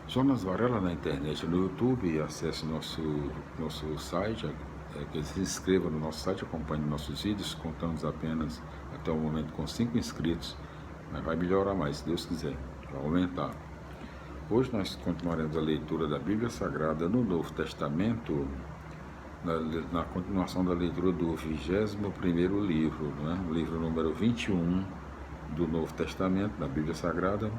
Jonas Varela na internet, no YouTube, acesse nosso site, que se inscreva no nosso site, acompanhe nossos vídeos. Contamos apenas até o momento com 5 inscritos, mas vai melhorar mais, se Deus quiser, vai aumentar. Hoje nós continuaremos a leitura da Bíblia Sagrada no Novo Testamento, na continuação da leitura do 21º livro, né? O livro número 21 do Novo Testamento, da Bíblia Sagrada.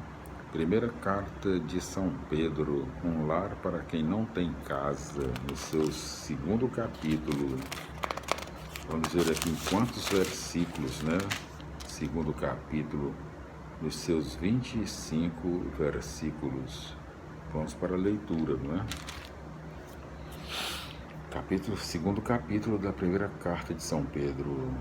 Primeira carta de São Pedro, um lar para quem não tem casa, no seu 2º capítulo. Vamos ver aqui em quantos versículos, né? 2º capítulo, nos seus 25 versículos. Vamos para a leitura, não é? 2º capítulo da primeira carta de São Pedro.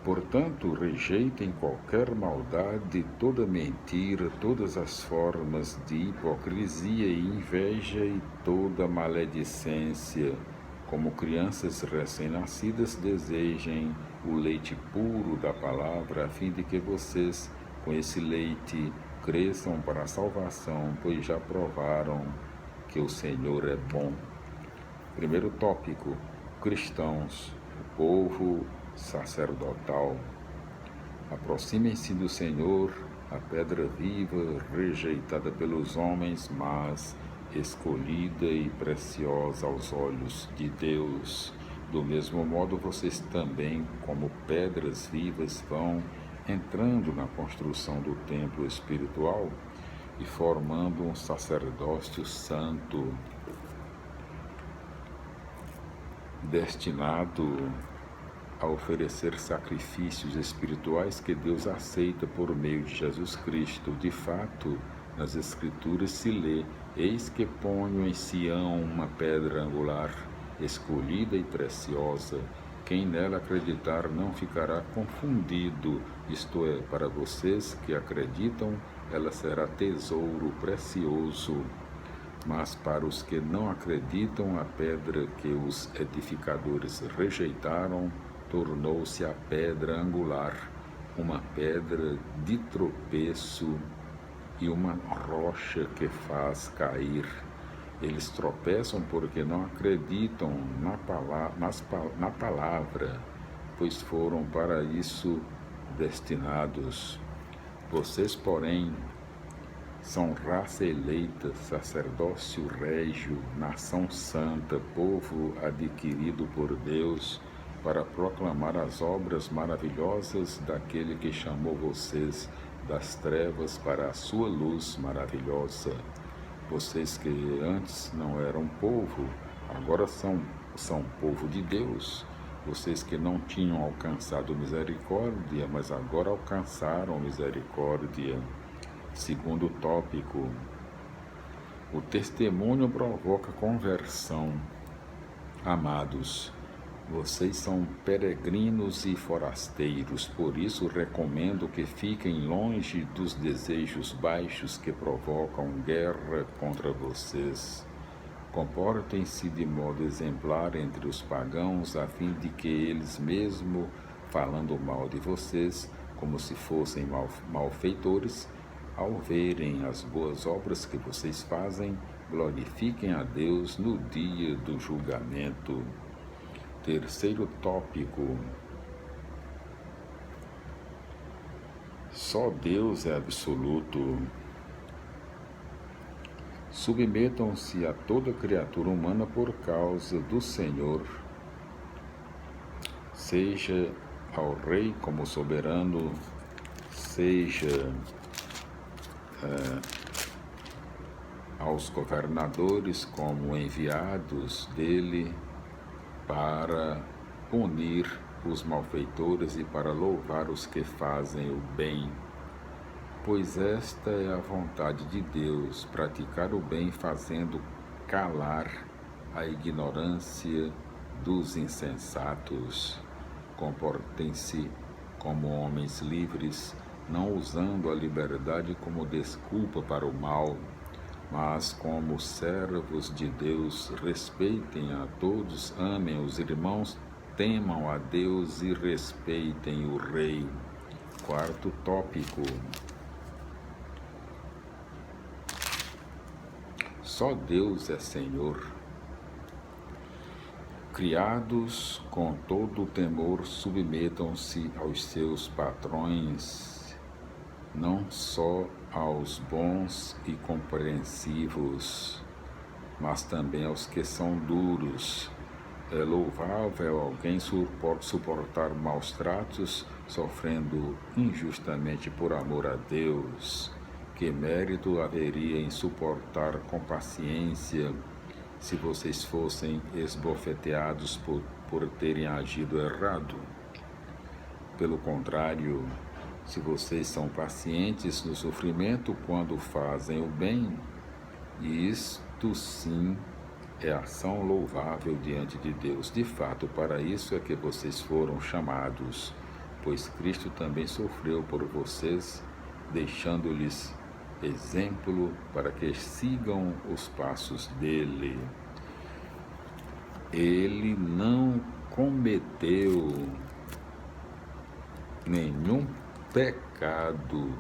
Portanto, rejeitem qualquer maldade, toda mentira, todas as formas de hipocrisia e inveja e toda maledicência. Como crianças recém-nascidas, desejem o leite puro da palavra, a fim de que vocês, com esse leite, cresçam para a salvação, pois já provaram que o Senhor é bom. Primeiro tópico: cristãos, o povo sacerdotal. Aproximem-se do Senhor, a pedra viva, rejeitada pelos homens, mas escolhida e preciosa aos olhos de Deus. Do mesmo modo, vocês também, como pedras vivas, vão entrando na construção do templo espiritual e formando um sacerdócio santo, destinado a oferecer sacrifícios espirituais que Deus aceita por meio de Jesus Cristo. De fato, nas Escrituras se lê: eis que ponho em Sião uma pedra angular, escolhida e preciosa. Quem nela acreditar não ficará confundido. Isto é, para vocês que acreditam, ela será tesouro precioso. Mas para os que não acreditam, a pedra que os edificadores rejeitaram tornou-se a pedra angular, uma pedra de tropeço e uma rocha que faz cair. Eles tropeçam porque não acreditam na palavra, pois foram para isso destinados. Vocês, porém, são raça eleita, sacerdócio régio, nação santa, povo adquirido por Deus, para proclamar as obras maravilhosas daquele que chamou vocês das trevas para a sua luz maravilhosa. Vocês que antes não eram povo, agora são povo de Deus. Vocês que não tinham alcançado misericórdia, mas agora alcançaram misericórdia. Segundo tópico: o testemunho provoca conversão. Amados, vocês são peregrinos e forasteiros, por isso recomendo que fiquem longe dos desejos baixos que provocam guerra contra vocês. Comportem-se de modo exemplar entre os pagãos, a fim de que eles, mesmo falando mal de vocês, como se fossem malfeitores, ao verem as boas obras que vocês fazem, glorifiquem a Deus no dia do julgamento. Terceiro tópico: só Deus é absoluto. Submetam-se a toda criatura humana por causa do Senhor, seja ao rei como soberano, seja aos governadores como enviados dele, para punir os malfeitores e para louvar os que fazem o bem. Pois esta é a vontade de Deus, praticar o bem fazendo calar a ignorância dos insensatos. Comportem-se como homens livres, não usando a liberdade como desculpa para o mal, mas como servos de Deus, respeitem a todos, amem os irmãos, temam a Deus e respeitem o Rei. Quarto tópico: Só Deus é Senhor. Criados com todo o temor, submetam-se aos seus patrões, não só aos bons e compreensivos, mas também aos que são duros. É louvável alguém suportar maus tratos, sofrendo injustamente por amor a Deus. Que mérito haveria em suportar com paciência se vocês fossem esbofeteados por terem agido errado? Pelo contrário, se vocês são pacientes no sofrimento quando fazem o bem, isto sim é ação louvável diante de Deus. De fato, para isso é que vocês foram chamados, pois Cristo também sofreu por vocês, deixando-lhes exemplo para que sigam os passos dele. Ele não cometeu nenhum pecado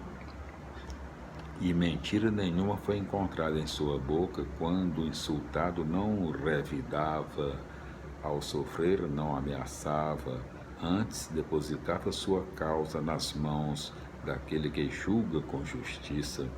e mentira nenhuma foi encontrada em sua boca. Quando o insultado não revidava, ao sofrer não ameaçava, antes depositava sua causa nas mãos daquele que julga com justiça.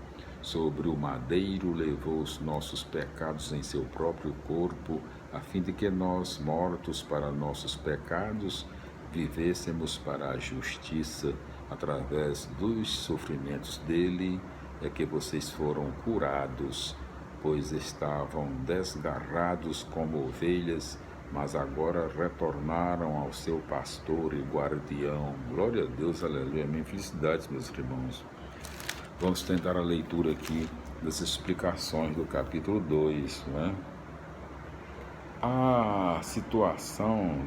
Sobre o madeiro levou os nossos pecados em seu próprio corpo, a fim de que nós, mortos para nossos pecados, vivêssemos para a justiça. Através dos sofrimentos dele é que vocês foram curados, pois estavam desgarrados como ovelhas, mas agora retornaram ao seu pastor e guardião. Glória a Deus, aleluia, amém. Felicidades, meus irmãos. Vamos tentar a leitura aqui das explicações do capítulo 2, né? A situação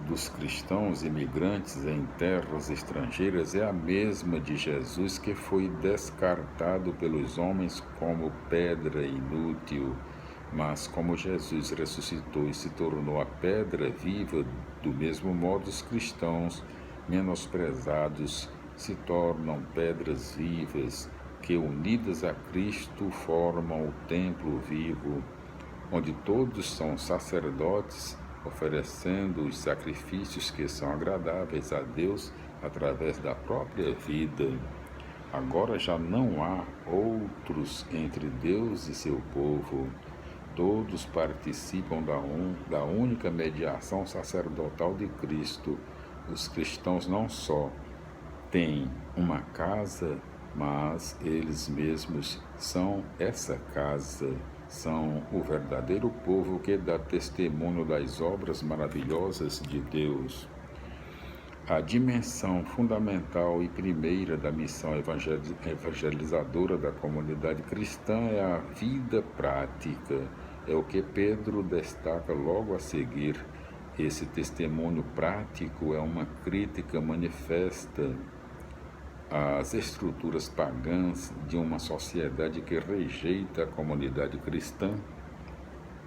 dos cristãos imigrantes em terras estrangeiras é a mesma de Jesus, que foi descartado pelos homens como pedra inútil, mas como Jesus ressuscitou e se tornou a pedra viva, do mesmo modo os cristãos menosprezados se tornam pedras vivas que, unidas a Cristo, formam o templo vivo, onde todos são sacerdotes, oferecendo os sacrifícios que são agradáveis a Deus através da própria vida. Agora já não há outros entre Deus e seu povo. Todos participam da única mediação sacerdotal de Cristo. Os cristãos não só têm uma casa, mas eles mesmos são essa casa. São o verdadeiro povo que dá testemunho das obras maravilhosas de Deus. A dimensão fundamental e primeira da missão evangelizadora da comunidade cristã é a vida prática. É o que Pedro destaca logo a seguir. Esse testemunho prático é uma crítica manifesta às estruturas pagãs de uma sociedade que rejeita a comunidade cristã,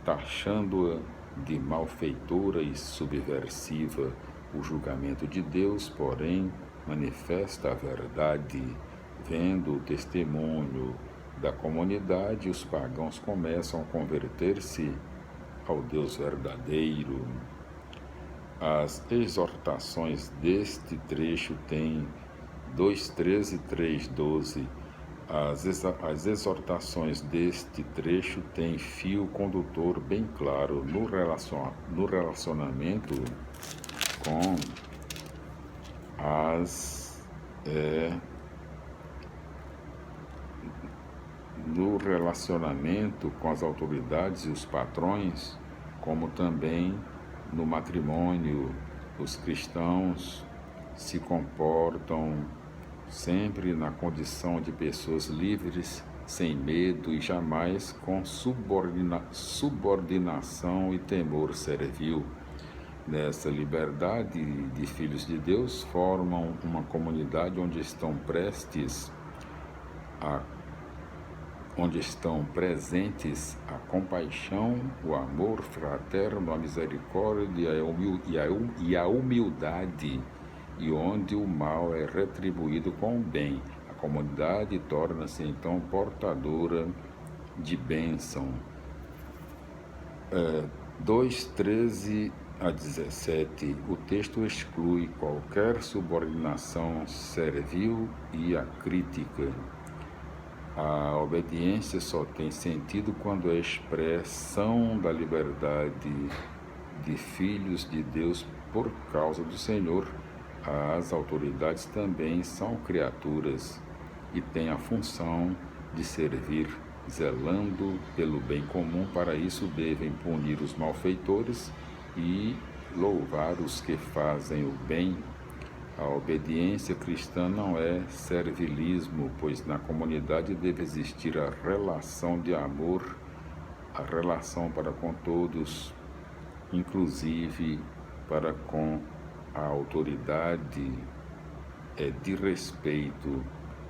taxando-a de malfeitora e subversiva. O julgamento de Deus, porém, manifesta a verdade. Vendo o testemunho da comunidade, os pagãos começam a converter-se ao Deus verdadeiro. As exortações deste trecho têm 2:13 e 3:12. As exortações deste trecho têm fio condutor bem claro no relacionamento com as autoridades e os patrões, como também no matrimônio. Os cristãos se comportam sempre na condição de pessoas livres, sem medo e jamais com subordinação e temor servil. Nessa liberdade de filhos de Deus, formam uma comunidade onde estão presentes a compaixão, o amor fraterno, a misericórdia e a humildade, e onde o mal é retribuído com o bem. A comunidade torna-se então portadora de bênção. 2:13 a 17, o texto exclui qualquer subordinação servil e acrítica. A obediência só tem sentido quando é expressão da liberdade de filhos de Deus por causa do Senhor. As autoridades também são criaturas e têm a função de servir, zelando pelo bem comum. Para isso devem punir os malfeitores e louvar os que fazem o bem. A obediência cristã não é servilismo, pois na comunidade deve existir a relação de amor, a relação para com todos, inclusive para com a autoridade de respeito,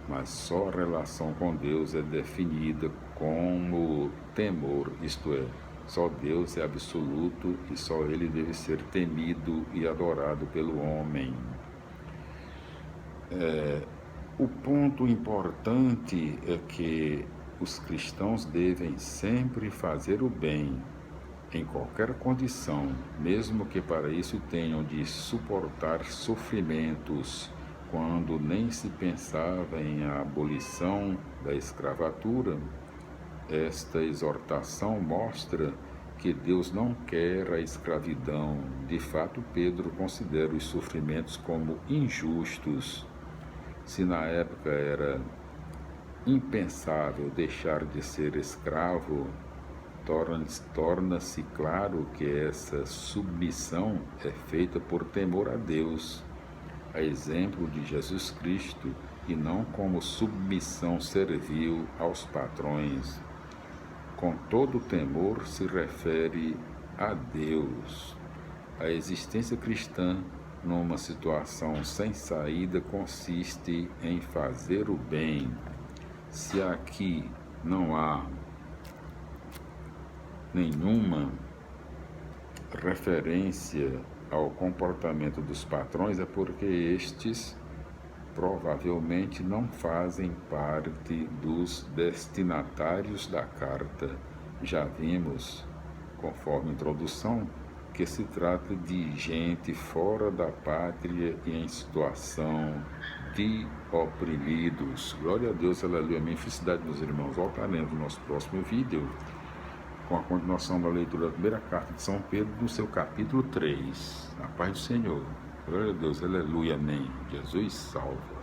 mas só a relação com Deus é definida como temor, isto é, só Deus é absoluto e só Ele deve ser temido e adorado pelo homem. O ponto importante é que os cristãos devem sempre fazer o bem, em qualquer condição, mesmo que para isso tenham de suportar sofrimentos, quando nem se pensava em abolição da escravatura. Esta exortação mostra que Deus não quer a escravidão. De fato, Pedro considera os sofrimentos como injustos. Se na época era impensável deixar de ser escravo, torna-se claro que essa submissão é feita por temor a Deus, a exemplo de Jesus Cristo, e não como submissão servil aos patrões. Com todo temor se refere a Deus. A existência cristã numa situação sem saída consiste em fazer o bem. Se aqui não há nenhuma referência ao comportamento dos patrões, é porque estes provavelmente não fazem parte dos destinatários da carta. Já vimos, conforme a introdução, que se trata de gente fora da pátria e em situação de oprimidos. Glória a Deus, aleluia, minha felicidade, meus irmãos. Voltaremos no nosso próximo vídeo com a continuação da leitura da primeira carta de São Pedro, no seu capítulo 3. A paz do Senhor. Glória a Deus, aleluia, amém. Jesus salve.